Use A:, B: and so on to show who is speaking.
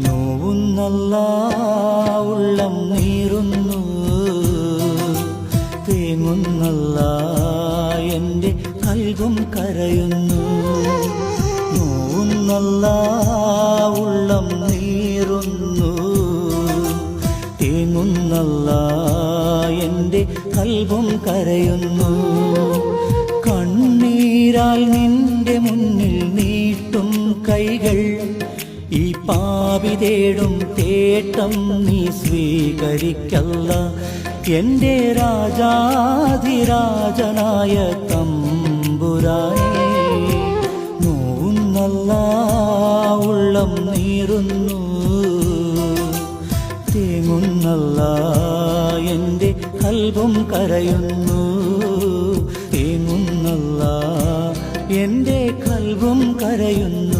A: നോവുന്നല്ല ഉള്ളം നീറുന്നു, തേങ്ങുന്നല്ല എൻ്റെ കൽബും കരയുന്നു. നോവുന്നല്ല ഉള്ളം നീറുന്നു, തേങ്ങുന്നല്ല എൻ്റെ കൽബും കരയുന്നു. കണ്ണീരാൽ നിന്റെ മുന്നിൽ നീട്ടും കൈകൾ, ഈ പാപി തേടും തേട്ടം നീ സ്വീകരിക്കല്ല. എൻ്റെ രാജാധിരാജനായ തമ്പുരാനേ, നോവുന്നല്ല ഉള്ളം നീറുന്നു, തേങ്ങുന്നല്ല എൻ്റെ കൽബും കരയുന്നു. തേങ്ങുന്നല്ല എൻ്റെ കൽബും കരയുന്നു.